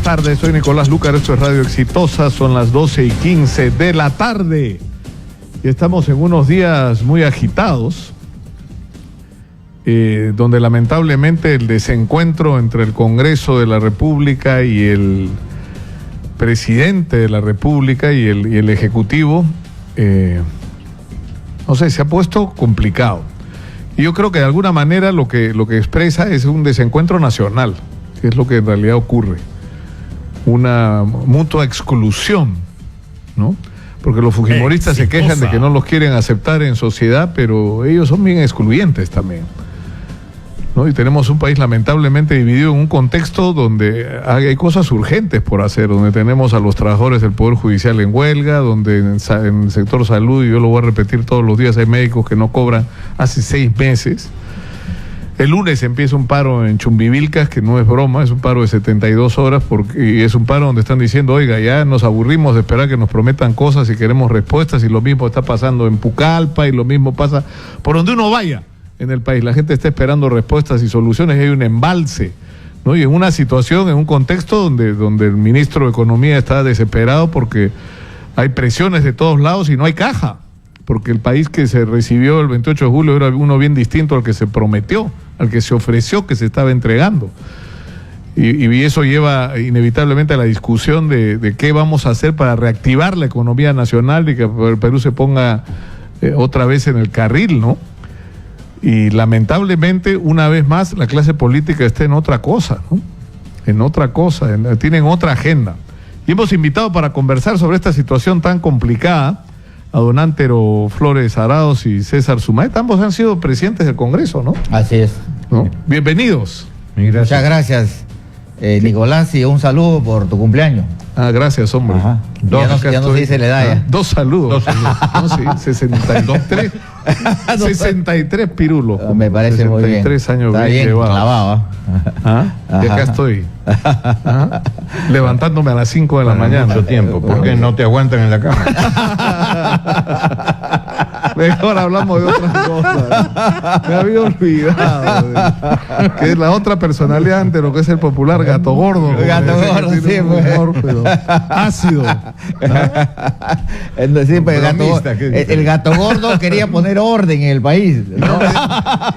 tardes, soy Nicolás Lucar, esto es Radio Exitosa, son las 12:15 de la tarde y estamos en unos días muy agitados, donde lamentablemente el desencuentro entre el Congreso de la República y el presidente de la República y el Ejecutivo, no sé, se ha puesto complicado. Y yo creo que de alguna manera lo que expresa es un desencuentro nacional, que es lo que en realidad ocurre. Una mutua exclusión, ¿no? Porque los fujimoristas se quejan de que no los quieren aceptar en sociedad, pero ellos son bien excluyentes también, ¿no? Y tenemos un país lamentablemente dividido en un contexto donde hay cosas urgentes por hacer, donde tenemos a los trabajadores del Poder Judicial en huelga, donde en el sector salud, y yo lo voy a repetir todos los días, hay médicos que no cobran hace 6 meses. El lunes empieza un paro en Chumbivilcas, que no es broma, es un paro de 72 horas, y es un paro donde están diciendo, oiga, ya nos aburrimos de esperar que nos prometan cosas y queremos respuestas, y lo mismo está pasando en Pucallpa, y lo mismo pasa por donde uno vaya en el país. La gente está esperando respuestas y soluciones, y hay un embalse, ¿no? Y en una situación, en un contexto donde el ministro de Economía está desesperado porque hay presiones de todos lados y no hay caja, porque el país que se recibió el 28 de julio era uno bien distinto al que se prometió, al que se ofreció, que se estaba entregando. Y eso lleva inevitablemente a la discusión de qué vamos a hacer para reactivar la economía nacional y que el Perú se ponga otra vez en el carril, ¿no? Y lamentablemente, una vez más, la clase política está en otra cosa, ¿no? En otra cosa, tienen otra agenda. Y hemos invitado para conversar sobre esta situación tan complicada a don Antero Flores Arauz y César Sumaeta. Ambos han sido presidentes del Congreso, ¿no? Así es. ¿No? Bienvenidos. Gracias. Muchas gracias, Nicolás, y un saludo por tu cumpleaños. Ah, gracias, hombre. Ajá. Ya no se dice la edad, ya. 2 saludos. No, sí, 63. 63 pirulos. Me parece 63 muy bien. 63 años está bien llevados. Clavado. Y acá estoy. Levantándome a las 5 de la mañana. Mucho tiempo. ¿Por qué no te aguantan en la cama? Mejor hablamos de otras cosas. Me había olvidado que es la otra personalidad ante lo que es el popular Gato Gordo. Gato Gordo, sí, humor, pero ácido. Sí, pues, el Gato Gordo quería poner orden en el país, ¿no?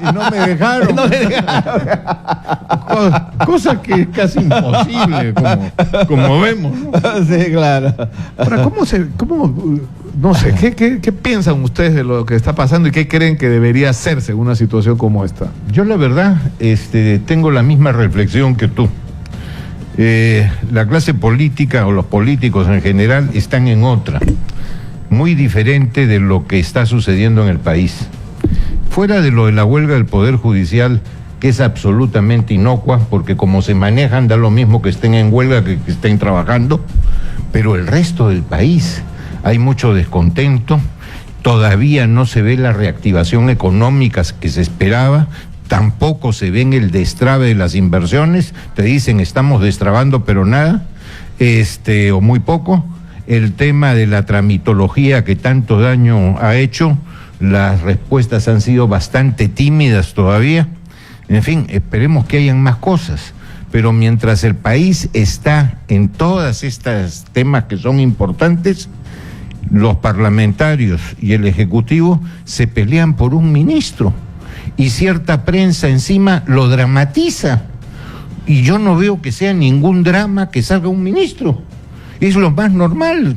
Y no me dejaron. Cosa que es casi imposible, como vemos, ¿no? Sí, claro. Ahora, no sé, ¿qué piensan ustedes de lo que está pasando y qué creen que debería hacerse en una situación como esta? Yo la verdad tengo la misma reflexión que tú. La clase política o los políticos en general están en otra, muy diferente de lo que está sucediendo en el país. Fuera de lo de la huelga del Poder Judicial, que es absolutamente inocua, porque como se manejan da lo mismo que estén en huelga que estén trabajando, pero el resto del país hay mucho descontento, todavía no se ve la reactivación económica que se esperaba, tampoco se ve en el destrabe de las inversiones, te dicen estamos destrabando pero nada, o muy poco. El tema de la tramitología que tanto daño ha hecho, las respuestas han sido bastante tímidas todavía. En fin, esperemos que hayan más cosas, pero mientras el país está en todas estas temas que son importantes, los parlamentarios y el Ejecutivo se pelean por un ministro y cierta prensa encima lo dramatiza, y yo no veo que sea ningún drama que salga un ministro, es lo más normal.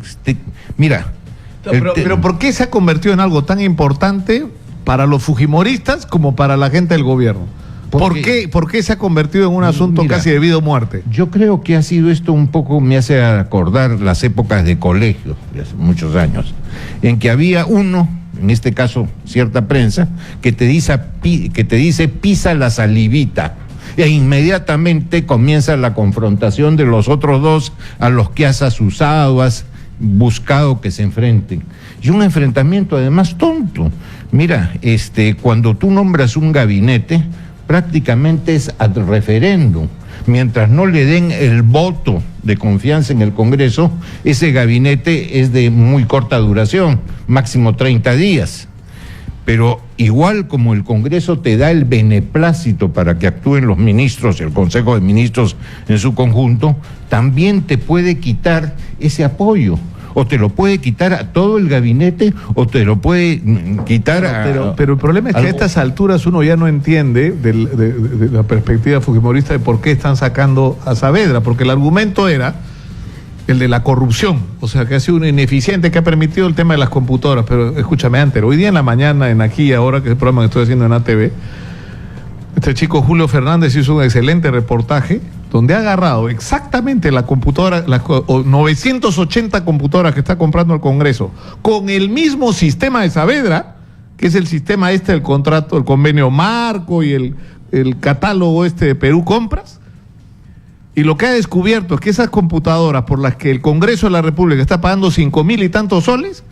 Mira, pero ¿por qué se ha convertido en algo tan importante para los fujimoristas como para la gente del gobierno? ¿Por qué se ha convertido en un asunto casi de vida o muerte? Yo creo que ha sido esto un poco, me hace acordar las épocas de colegio, de hace muchos años, en que había uno, en este caso cierta prensa, que te dice pisa la salivita, e inmediatamente comienza la confrontación de los otros dos a los que has asusado, has buscado que se enfrenten. Y un enfrentamiento además tonto. Mira, cuando tú nombras un gabinete, prácticamente es ad referéndum. Mientras no le den el voto de confianza en el Congreso, ese gabinete es de muy corta duración, máximo 30 días. Pero igual como el Congreso te da el beneplácito para que actúen los ministros, el Consejo de Ministros en su conjunto, también te puede quitar ese apoyo. O te lo puede quitar a todo el gabinete, o te lo puede quitar a... Pero el problema es que a estas alturas uno ya no entiende de la perspectiva fujimorista de por qué están sacando a Saavedra, porque el argumento era el de la corrupción, o sea, que ha sido un ineficiente, que ha permitido el tema de las computadoras. Pero escúchame, antes, hoy día en la mañana, en Aquí y Ahora, que es el programa que estoy haciendo en ATV, este chico Julio Fernández hizo un excelente reportaje donde ha agarrado exactamente la computadora, las 980 computadoras que está comprando el Congreso, con el mismo sistema de Saavedra, que es el sistema del contrato, el convenio marco y el catálogo de Perú Compras. Y lo que ha descubierto es que esas computadoras por las que el Congreso de la República está pagando 5.000 y tantos soles,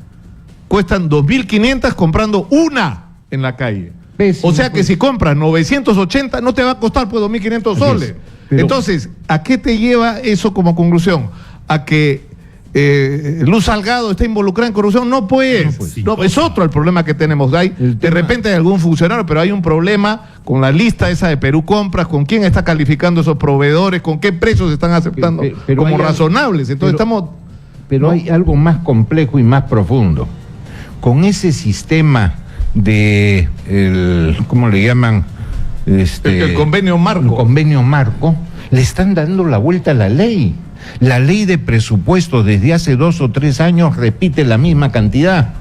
cuestan 2.500 comprando una en la calle. Pésimo, o sea que si compras 980 no te va a costar pues 2.500 soles. Pero entonces, ¿a qué te lleva eso como conclusión? ¿A que Luz Salgado está involucrada en corrupción? No, pues. No, es otro el problema que tenemos. De repente hay algún funcionario, pero hay un problema con la lista esa de Perú Compras, con quién está calificando esos proveedores, con qué precios están aceptando como razonables. Entonces Pero hay algo más complejo y más profundo. Con ese sistema ¿cómo le llaman? El convenio marco. El convenio marco, le están dando la vuelta a la ley. La ley de presupuesto desde hace 2 o 3 años repite la misma cantidad.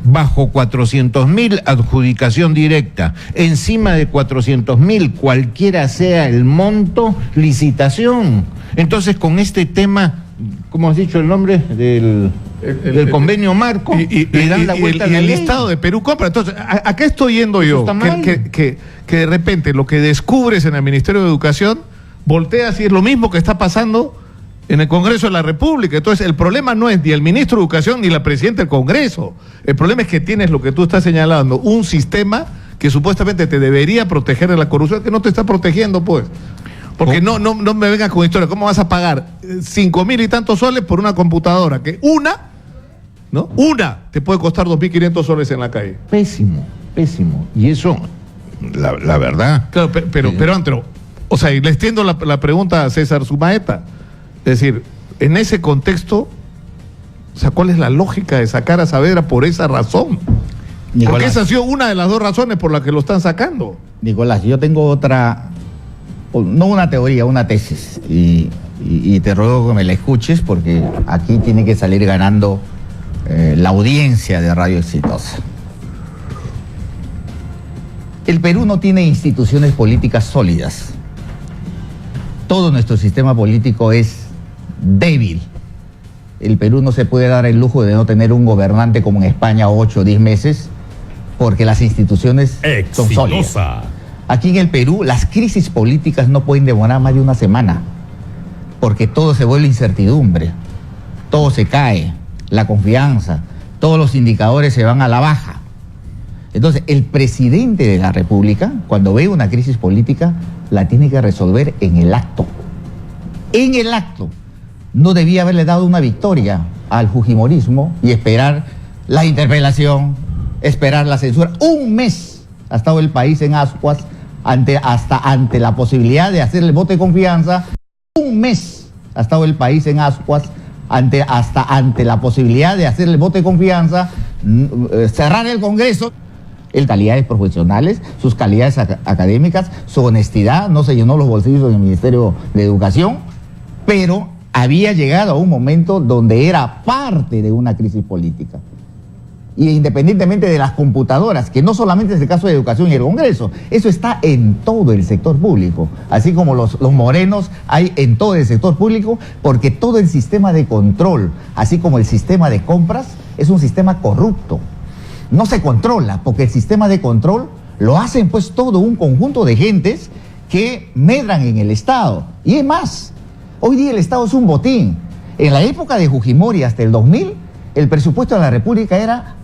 Bajo 400.000 adjudicación directa. Encima de 400.000, cualquiera sea el monto, licitación. Entonces, con este tema, ¿cómo has dicho el nombre del convenio marco? Le dan la vuelta a la ley. Y el Estado de Perú compra. Entonces, ¿a qué estoy yendo yo? Que de repente lo que descubres en el Ministerio de Educación, volteas y es lo mismo que está pasando en el Congreso de la República. Entonces, el problema no es ni el ministro de Educación ni la presidenta del Congreso. El problema es que tienes lo que tú estás señalando, un sistema que supuestamente te debería proteger de la corrupción, que no te está protegiendo, pues. Porque no me vengas con historia. ¿Cómo vas a pagar 5.000 y tantos soles por una computadora que una te puede costar 2.500 soles en la calle? Pésimo. Y eso, la verdad... Claro, pero Antero, o sea, y le extiendo la pregunta a César Sumaeta. Es decir, en ese contexto, o sea, ¿cuál es la lógica de sacar a Saavedra por esa razón? Nicolás, porque esa ha sido una de las 2 razones por las que lo están sacando. Nicolás, yo tengo otra, no una teoría, una tesis, y te ruego que me la escuches porque aquí tiene que salir ganando la audiencia de Radio Exitosa. El Perú no tiene instituciones políticas sólidas. Todo nuestro sistema político es débil. El Perú no se puede dar el lujo de no tener un gobernante como en España 8 o 10 meses, porque las instituciones son sólidas. Aquí en el Perú las crisis políticas no pueden demorar más de una semana, porque todo se vuelve incertidumbre, todo se cae, la confianza, todos los indicadores se van a la baja. Entonces, el presidente de la República, cuando ve una crisis política, la tiene que resolver en el acto. En el acto. No debía haberle dado una victoria al fujimorismo y esperar la interpelación, esperar la censura. Un mes ha estado el país en ascuas ante la posibilidad de hacerle voto de confianza. Un mes ha estado el país en ascuas ante la posibilidad de hacerle voto de confianza, cerrar el Congreso. Calidades profesionales, sus calidades académicas, su honestidad, no se llenó los bolsillos en el Ministerio de Educación, pero había llegado a un momento donde era parte de una crisis política. Y independientemente de las computadoras, que no solamente es el caso de Educación y el Congreso, eso está en todo el sector público, así como los morenos hay en todo el sector público, porque todo el sistema de control, así como el sistema de compras, es un sistema corrupto. No se controla, porque el sistema de control lo hacen pues todo un conjunto de gentes que medran en el Estado. Y es más, hoy día el Estado es un botín. En la época de Fujimori hasta el 2000, el presupuesto de la República era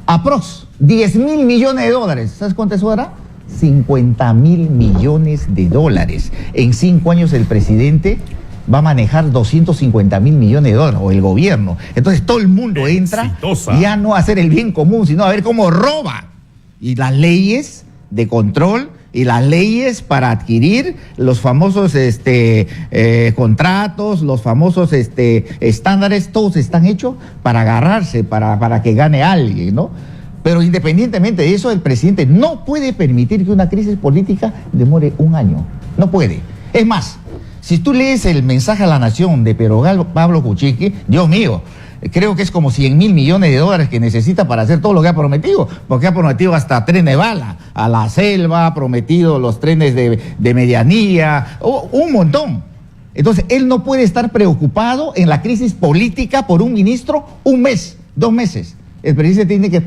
aprox 10.000 millones de dólares. ¿Sabes cuánto eso era? 50.000 millones de dólares. En 5 años el presidente va a manejar 250.000 millones de dólares, o el gobierno. Entonces todo el mundo entra ya no a hacer el bien común, sino a ver cómo roba. y las leyes de control y las leyes para adquirir los famosos contratos, los famosos estándares, todos están hechos para agarrarse, para que gane alguien, ¿no? Pero independientemente de eso, el presidente no puede permitir que una crisis política demore un año. No puede. Es más, si tú lees el mensaje a la nación de Pedro Pablo Kuczynski, Dios mío, creo que es como 100.000 millones de dólares que necesita para hacer todo lo que ha prometido, porque ha prometido hasta trenes de bala a la selva, ha prometido los trenes de medianía, un montón. Entonces, él no puede estar preocupado en la crisis política por un ministro un mes, 2 meses. El presidente tiene que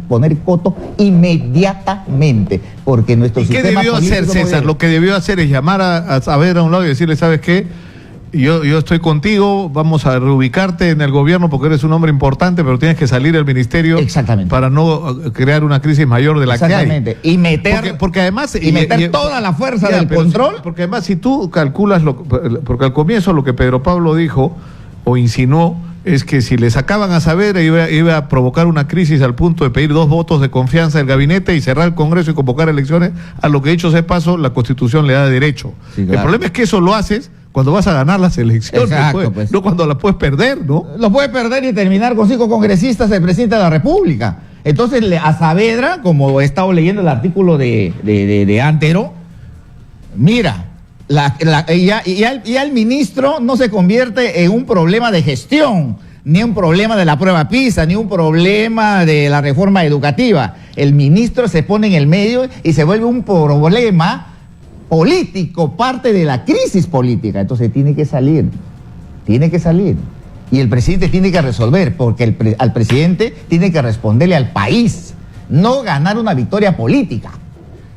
poner coto inmediatamente, porque nuestro sistema político... ¿Qué debió hacer, César? Lo que debió hacer es llamar a Saavedra a un lado y decirle, ¿sabes qué? Yo estoy contigo, vamos a reubicarte en el gobierno porque eres un hombre importante, pero tienes que salir del ministerio. Exactamente. Para no crear una crisis mayor de la que hay. Exactamente. Y meter, porque además, toda la fuerza del control. Porque además, si tú calculas, porque al comienzo lo que Pedro Pablo dijo o insinuó es que si le sacaban a Saavedra iba a provocar una crisis al punto de pedir 2 votos de confianza del gabinete y cerrar el Congreso y convocar elecciones, a lo que dicho sea paso, la Constitución le da derecho. Sí, claro. El problema es que eso lo haces cuando vas a ganar las elecciones. Exacto, pues. No cuando las puedes perder, ¿no? Lo puedes perder y terminar con 5 congresistas el presidente de la República. Entonces, a Saavedra, como he estado leyendo el artículo de Antero, mira... ya el ministro no se convierte en un problema de gestión, ni un problema de la prueba PISA, ni un problema de la reforma educativa. El ministro se pone en el medio y se vuelve un problema político, parte de la crisis política. Entonces tiene que salir. Y el presidente tiene que resolver, porque al presidente tiene que responderle al país, no ganar una victoria política.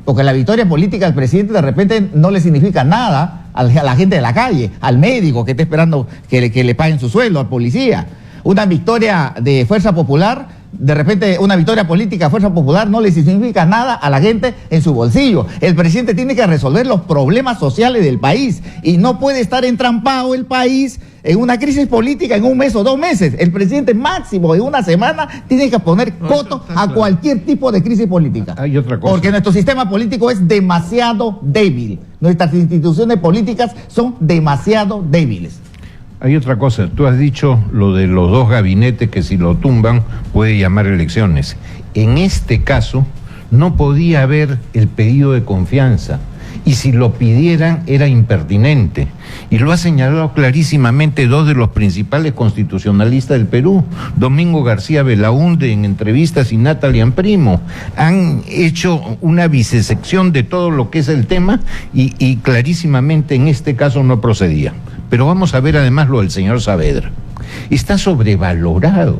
Porque la victoria política al presidente de repente no le significa nada a la gente de la calle, al médico que está esperando que le paguen su sueldo, al policía. Una victoria de Fuerza Popular, de repente una victoria política de Fuerza Popular no le significa nada a la gente en su bolsillo. El presidente tiene que resolver los problemas sociales del país y no puede estar entrampado el país en una crisis política en 1 mes o 2 meses. El presidente máximo en 1 semana tiene que poner coto a cualquier tipo de crisis política. Hay otra cosa. Porque nuestro sistema político es demasiado débil. Nuestras instituciones políticas son demasiado débiles. Hay otra cosa, tú has dicho lo de los 2 gabinetes que si lo tumban puede llamar elecciones. En este caso no podía haber el pedido de confianza y si lo pidieran era impertinente. Y lo ha señalado clarísimamente 2 de los principales constitucionalistas del Perú, Domingo García Belaúnde en entrevistas y Natalia Primo. Han hecho una bisección de todo lo que es el tema y clarísimamente en este caso no procedía. Pero vamos a ver además lo del señor Saavedra. Está sobrevalorado.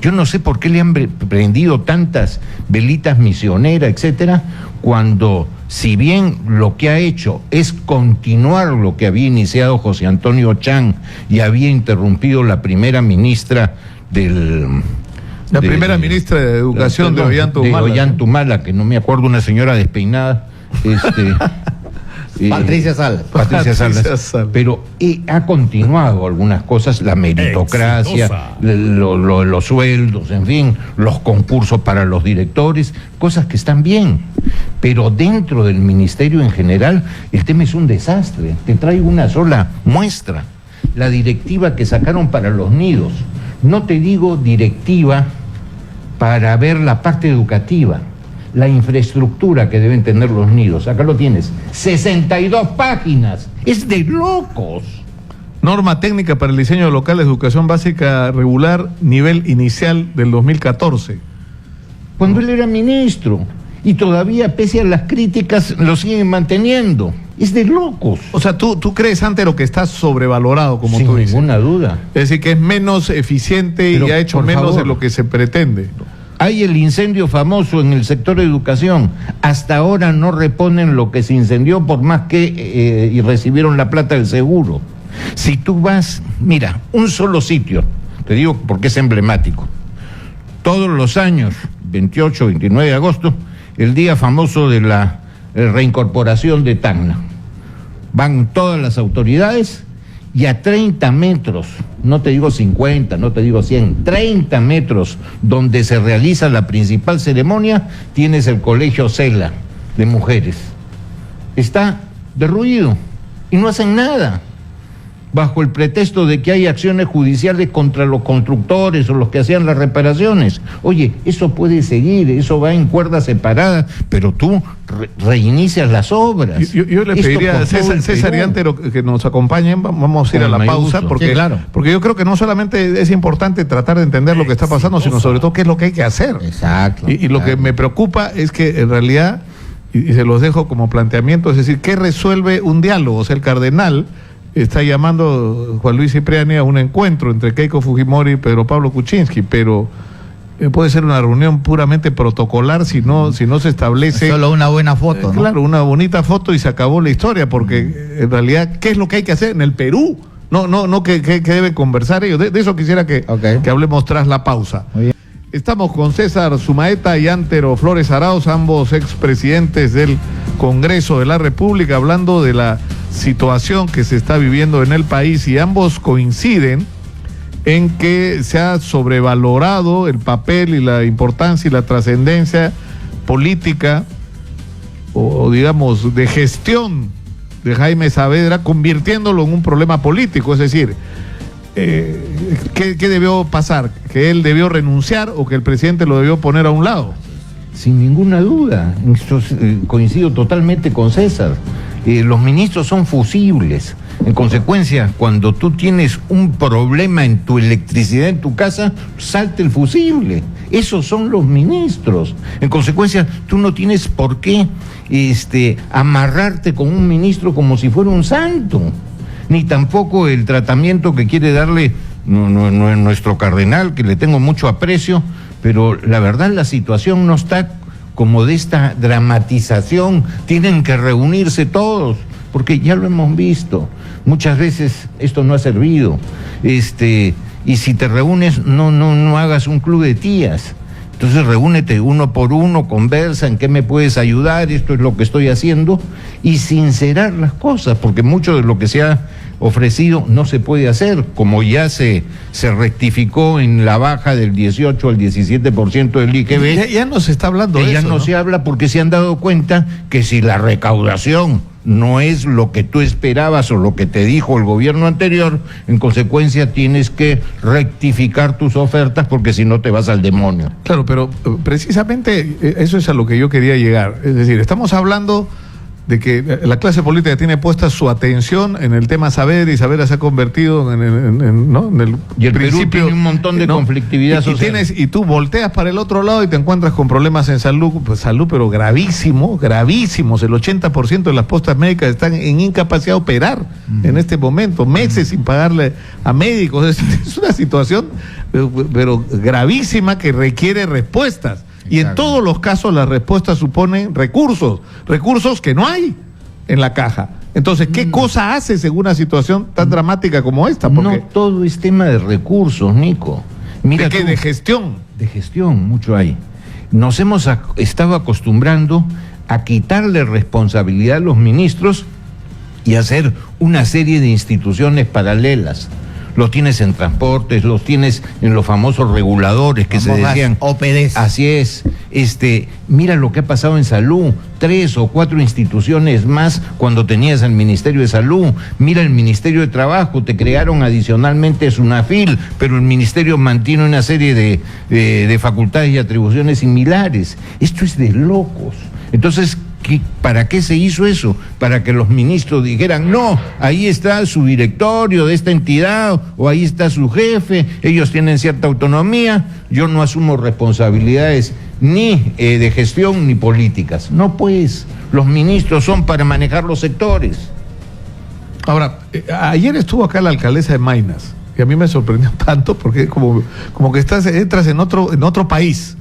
Yo no sé por qué le han prendido tantas velitas misioneras, etcétera, cuando, si bien lo que ha hecho es continuar lo que había iniciado José Antonio Chang y había interrumpido la primera ministra primera ministra de Educación de Ollantumala, que no me acuerdo, una señora despeinada, Patricia Salas. Pero ha continuado algunas cosas, la meritocracia, los sueldos, en fin, los concursos para los directores, cosas que están bien. Pero dentro del ministerio en general, el tema es un desastre. Te traigo una sola muestra. La directiva que sacaron para los nidos. No te digo directiva para ver la parte educativa, la infraestructura que deben tener los nidos. Acá lo tienes, 62 páginas, es de locos. Norma técnica para el diseño de locales de educación básica regular, nivel inicial del 2014. Cuando él era ministro, y todavía, pese a las críticas, lo siguen manteniendo. Es de locos. O sea, ¿tú crees, Antero, que está sobrevalorado, como tú dices? Sin ninguna duda. Es decir, que es menos eficiente y ha hecho menos de lo que se pretende. Hay el incendio famoso en el sector de educación. Hasta ahora no reponen lo que se incendió, por más que y recibieron la plata del seguro. Si tú vas, mira, un solo sitio, te digo porque es emblemático. Todos los años, 28, 29 de agosto, el día famoso de la reincorporación de Tacna. Van todas las autoridades y a 30 metros, no te digo 50, no te digo 100, 30 metros donde se realiza la principal ceremonia, tienes el colegio Cela de mujeres. Está derruido y no hacen nada, bajo el pretexto de que hay acciones judiciales contra los constructores o los que hacían las reparaciones. Oye, eso puede seguir, eso va en cuerda separada, pero tú reinicias las obras. Yo le pediría a César y Antero que nos acompañen, vamos a ir a la pausa, porque, sí, claro, porque yo creo que no solamente es importante tratar de entender lo que está pasando, sino sobre todo qué es lo que hay que hacer. Exacto. Y lo que me preocupa es que en realidad, y se los dejo como planteamiento, es decir, ¿qué resuelve un diálogo? O sea, el cardenal está llamando, Juan Luis Cipriani, a un encuentro entre Keiko Fujimori y Pedro Pablo Kuczynski, pero puede ser una reunión puramente protocolar si no se establece... Solo una buena foto, ¿no? Claro, una bonita foto y se acabó la historia, porque en realidad, ¿qué es lo que hay que hacer en el Perú? No, ¿qué deben conversar ellos? De eso quisiera que hablemos tras la pausa. Muy bien. Estamos con César Sumaeta y Antero Flores Arauz, ambos expresidentes del Congreso de la República, hablando de la situación que se está viviendo en el país, y ambos coinciden en que se ha sobrevalorado el papel y la importancia y la trascendencia política o digamos de gestión de Jaime Saavedra, convirtiéndolo en un problema político. Es decir, ¿qué debió pasar? ¿Que él debió renunciar o que el presidente lo debió poner a un lado? Sin ninguna duda, coincido totalmente con César. Los ministros son fusibles. En consecuencia, cuando tú tienes un problema en tu electricidad en tu casa, salta el fusible. Esos son los ministros. En consecuencia, tú no tienes por qué amarrarte con un ministro como si fuera un santo, ni tampoco el tratamiento que quiere darle nuestro cardenal, que le tengo mucho aprecio, pero la verdad la situación no está como de esta dramatización. Tienen que reunirse todos, porque ya lo hemos visto. Muchas veces esto no ha servido. Y si te reúnes, no hagas un club de tías. Entonces reúnete uno por uno, conversa en qué me puedes ayudar, esto es lo que estoy haciendo, y sincerar las cosas, porque mucho de lo que se ha ofrecido no se puede hacer, como ya se rectificó en la baja del 18 al 17% del IGB. Ya no se está hablando de eso. Ya no se habla porque se han dado cuenta que si la recaudación no es lo que tú esperabas o lo que te dijo el gobierno anterior, en consecuencia tienes que rectificar tus ofertas, porque si no te vas al demonio. Claro, pero precisamente eso es a lo que yo quería llegar. Es decir, estamos hablando de que la clase política tiene puesta su atención en el tema Saavedra, y Saavedra se ha convertido en el y el principio, Perú tiene un montón de conflictividad social. Y tú volteas para el otro lado y te encuentras con problemas en salud, pero gravísimos. El 80% de las postas médicas están en incapacidad de operar en este momento, meses sin pagarle a médicos. Es una situación pero gravísima, que requiere respuestas. Y en todos los casos las respuestas suponen recursos que no hay en la caja. Entonces, ¿qué cosa hace según una situación tan dramática como esta? Porque no todo es tema de recursos, Nico. Mira, ¿de qué? ¿De gestión? De gestión, mucho hay. Nos hemos estado acostumbrando a quitarle responsabilidad a los ministros y hacer una serie de instituciones paralelas. Los tienes en transportes, los tienes en los famosos reguladores que se decían. OPDs. Así es. Mira lo que ha pasado en salud. 3 o 4 instituciones más cuando tenías el Ministerio de Salud. Mira el Ministerio de Trabajo, te crearon adicionalmente SUNAFIL, pero el Ministerio mantiene una serie de facultades y atribuciones similares. Esto es de locos. Entonces, ¿para qué se hizo eso? Para que los ministros dijeran, no, ahí está su directorio de esta entidad, o ahí está su jefe, ellos tienen cierta autonomía, yo no asumo responsabilidades ni de gestión ni políticas. No, pues, los ministros son para manejar los sectores. Ahora, ayer estuvo acá la alcaldesa de Maynas, y a mí me sorprendió tanto, porque como que entras en otro país.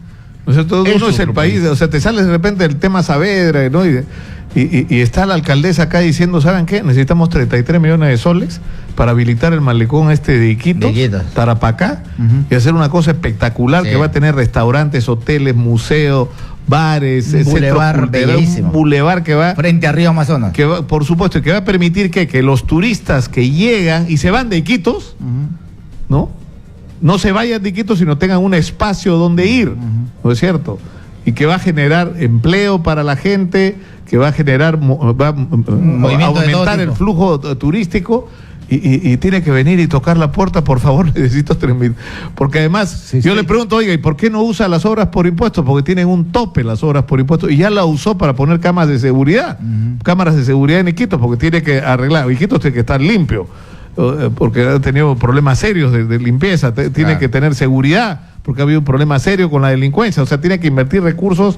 ¿No es cierto? Uno es el país, o sea, te sales de repente del tema Saavedra, ¿no? Y está la alcaldesa acá diciendo, ¿saben qué? Necesitamos 33 millones de soles para habilitar el malecón de Iquitos, Tarapacá, y hacer una cosa espectacular, que va a tener restaurantes, hoteles, museos, bares, Un bulevar bellísimo. un bulevar que va Frente a Río Amazonas. que va, por supuesto, que va a permitir que los turistas que llegan y se van de Iquitos, no se vayan de Iquitos, sino tengan un espacio donde ir, ¿no es cierto? Y que va a generar empleo para la gente, que va a generar, va a aumentar el flujo turístico. Y tiene que venir y tocar la puerta, por favor, necesito 3.000. Porque además, yo le pregunto, oiga, ¿y por qué no usa las obras por impuestos? Porque tienen un tope las obras por impuestos, y ya la usó para poner cámaras de seguridad, cámaras de seguridad en Iquitos, porque tiene que arreglar, Iquitos tiene que estar limpio, porque ha tenido problemas serios de limpieza, tiene que tener seguridad, porque ha habido un problema serio con la delincuencia, o sea, tiene que invertir recursos,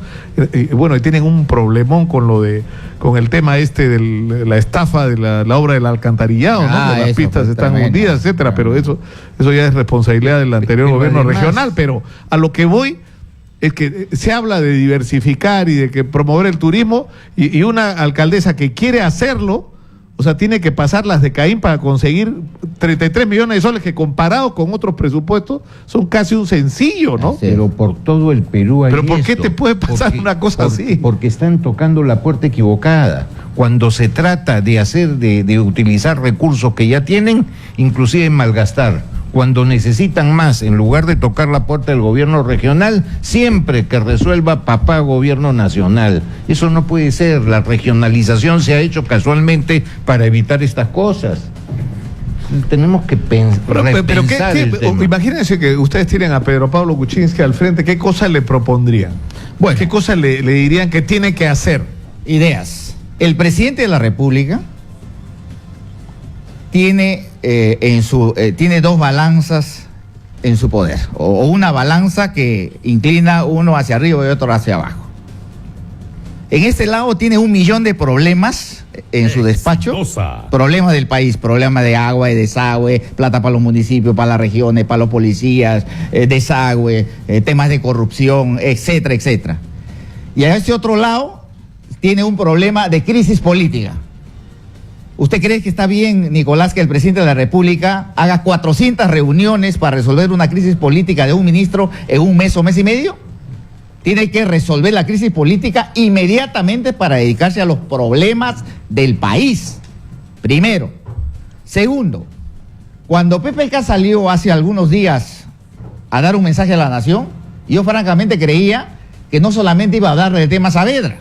y tienen un problemón con el tema de la estafa de la obra del alcantarillado, ¿no? Las pistas están hundidas, etcétera, pero eso ya es responsabilidad del anterior gobierno regional, pero a lo que voy es que se habla de diversificar y de que promover el turismo, y una alcaldesa que quiere hacerlo, o sea, tiene que pasar las de Caín para conseguir 33 millones de soles, que comparado con otros presupuestos son casi un sencillo, ¿no? Pero por todo el Perú hay ¿Pero por qué te puede pasar una cosa así? Porque están tocando la puerta equivocada. Cuando se trata de utilizar recursos que ya tienen, inclusive malgastar. Cuando necesitan más, en lugar de tocar la puerta del gobierno regional, siempre que resuelva papá gobierno nacional. Eso no puede ser. La regionalización se ha hecho casualmente para evitar estas cosas. Tenemos que repensar el tema. Imagínense que ustedes tienen a Pedro Pablo Kuczynski al frente, ¿qué cosas le propondrían? Bueno, ¿qué cosas le dirían que tiene que hacer? Ideas. El presidente de la República tiene tiene dos balanzas en su poder, o una balanza que inclina uno hacia arriba y otro hacia abajo. En este lado tiene 1 millón de problemas en su despacho, problemas del país, problemas de agua, de desagüe, plata para los municipios, para las regiones, para los policías, desagüe, temas de corrupción, etcétera, etcétera. Y a este otro lado tiene un problema de crisis política. ¿Usted cree que está bien, Nicolás, que el presidente de la República haga 400 reuniones para resolver una crisis política de un ministro en un mes o mes y medio? Tiene que resolver la crisis política inmediatamente para dedicarse a los problemas del país. Primero. Segundo, cuando PPK salió hace algunos días a dar un mensaje a la nación, yo francamente creía que no solamente iba a hablar del tema Saavedra,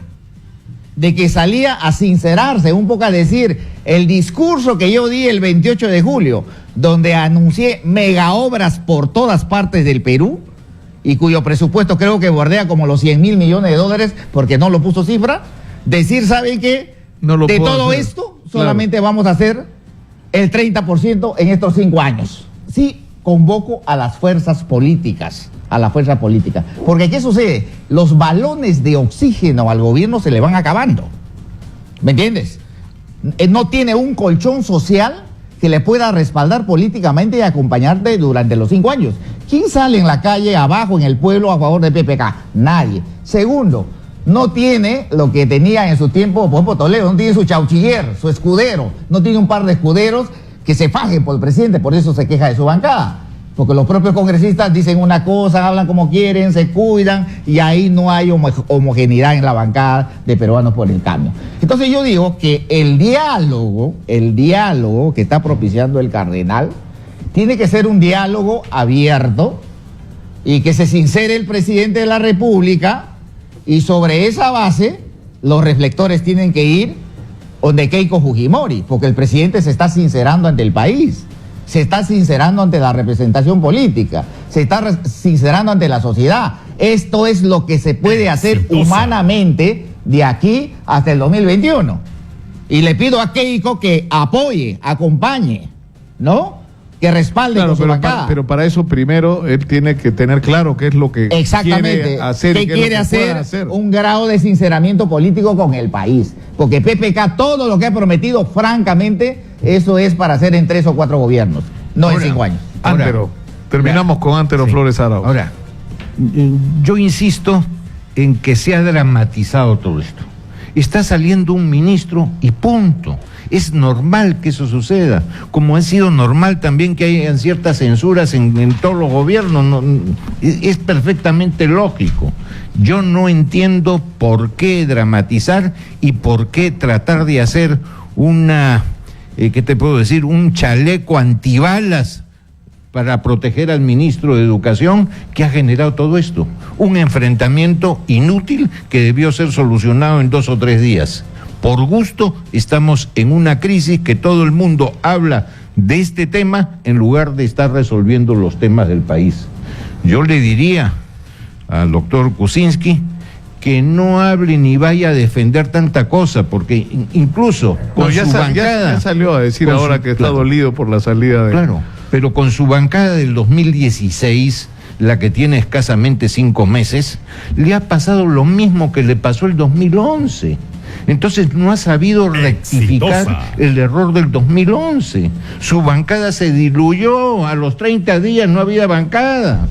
de que salía a sincerarse, un poco a decir, el discurso que yo di el 28 de julio, donde anuncié megaobras por todas partes del Perú, y cuyo presupuesto creo que bordea como los 100.000 millones de dólares, porque no lo puso cifra, decir, ¿saben qué? De todo esto, solamente vamos a hacer el 30% en estos 5 años. Sí, convoco a las fuerzas políticas, porque ¿qué sucede? Los balones de oxígeno al gobierno se le van acabando, ¿me entiendes? No tiene un colchón social que le pueda respaldar políticamente y acompañarte durante los 5 años. ¿Quién sale en la calle, abajo, en el pueblo, a favor de PPK? Nadie. Segundo, no tiene lo que tenía en su tiempo Pompo Toledo, no tiene su chauchiller, su escudero, no tiene un par de escuderos que se fajen por el presidente, por eso se queja de su bancada. Porque los propios congresistas dicen una cosa, hablan como quieren, se cuidan, y ahí no hay homogeneidad en la bancada de Peruanos por el Cambio. Entonces yo digo que el diálogo que está propiciando el cardenal, tiene que ser un diálogo abierto y que se sincere el presidente de la República, y sobre esa base los reflectores tienen que ir donde Keiko Fujimori, porque el presidente se está sincerando ante el país, se está sincerando ante la representación política, se está sincerando ante la sociedad. Esto es lo que se puede hacer humanamente de aquí hasta el 2021. Y le pido a Keiko que apoye, acompañe, ¿no? Que respalde con su bancada. Pero para eso primero él tiene que tener claro qué es lo que quiere hacer. ¿Qué quiere hacer? Un grado de sinceramiento político con el país. Porque PPK, todo lo que ha prometido, francamente, eso es para hacer en 3 o 4 gobiernos, no en 5 años. Antero, terminamos con Antero Flores Arauz. Ahora, yo insisto en que se ha dramatizado todo esto. Está saliendo un ministro y punto. Es normal que eso suceda, como ha sido normal también que hayan ciertas censuras en todos los gobiernos, es perfectamente lógico. Yo no entiendo por qué dramatizar y por qué tratar de hacer una, ¿qué te puedo decir? Un chaleco antibalas para proteger al ministro de Educación que ha generado todo esto. Un enfrentamiento inútil que debió ser solucionado en 2 o 3 días. Por gusto estamos en una crisis que todo el mundo habla de este tema en lugar de estar resolviendo los temas del país. Yo le diría al doctor Kuczynski que no hable ni vaya a defender tanta cosa, porque incluso con su bancada... Ya salió a decir ahora que está dolido por la salida de... Claro, pero con su bancada del 2016, la que tiene escasamente 5 meses, le ha pasado lo mismo que le pasó el 2011. Entonces no ha sabido rectificar el error del 2011. Su bancada se diluyó, a los 30 días no había bancada.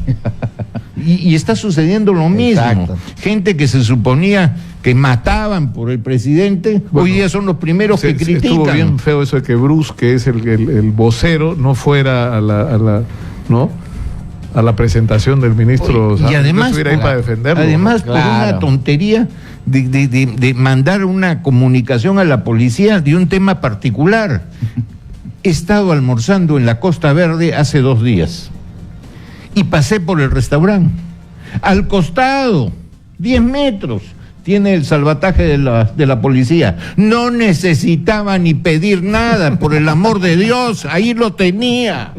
Y está sucediendo lo mismo. Exacto. Gente que se suponía que mataban por el presidente, bueno, hoy día son los primeros que critican. Estuvo bien feo eso de que Bruce, que es el vocero, no fuera a la presentación del ministro. Y además, ahí para defenderlo, además ¿no? Por una tontería de mandar una comunicación a la policía de un tema particular. He estado almorzando en la Costa Verde hace 2 días y pasé por el restaurante. Al costado, 10 metros, tiene el salvataje de la policía. No necesitaba ni pedir nada, por el amor de Dios, ahí lo tenía.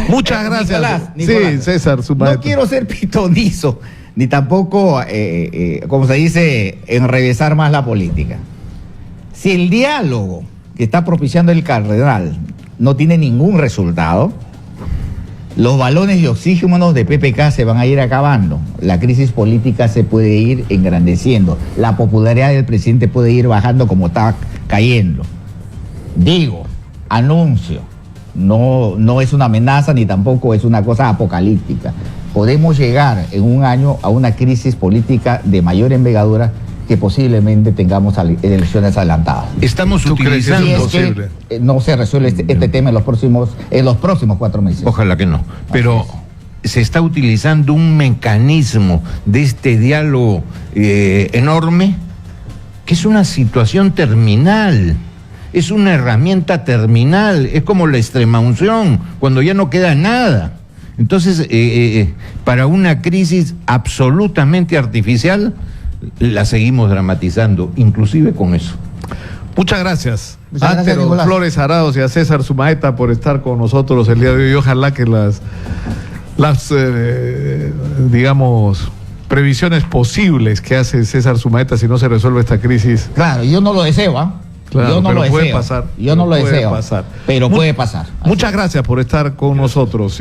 Muchas gracias. Nicolás, sí, César, su no maestro. quiero ser pitonizo, ni tampoco, como se dice, enrevesar más la política. Si el diálogo que está propiciando el cardenal no tiene ningún resultado, los balones de oxígeno de PPK se van a ir acabando. La crisis política se puede ir engrandeciendo. La popularidad del presidente puede ir bajando como está cayendo. Digo, anuncio. No es una amenaza ni tampoco es una cosa apocalíptica. Podemos llegar en un año a una crisis política de mayor envergadura que posiblemente tengamos elecciones adelantadas. Estamos ¿Tú crees que utilizando... eso es posible? No se resuelve este tema en los próximos 4 meses. Ojalá que no, pero se está utilizando un mecanismo de este diálogo enorme, que es una situación terminal. Es una herramienta terminal, es como la extremaunción, cuando ya no queda nada. Entonces, para una crisis absolutamente artificial, la seguimos dramatizando, inclusive con eso. Muchas gracias. Muchas gracias, Átero Nicolás. Flores Arauz y a César Sumaeta por estar con nosotros el día de hoy. Ojalá que las digamos, previsiones posibles que hace César Sumaeta si no se resuelve esta crisis. Claro, yo no lo deseo, ¿ah? Claro, yo no pero lo puede deseo. pasar. Yo no lo Puede deseo. pasar. Pero puede pasar. Muchas gracias por estar con nosotros.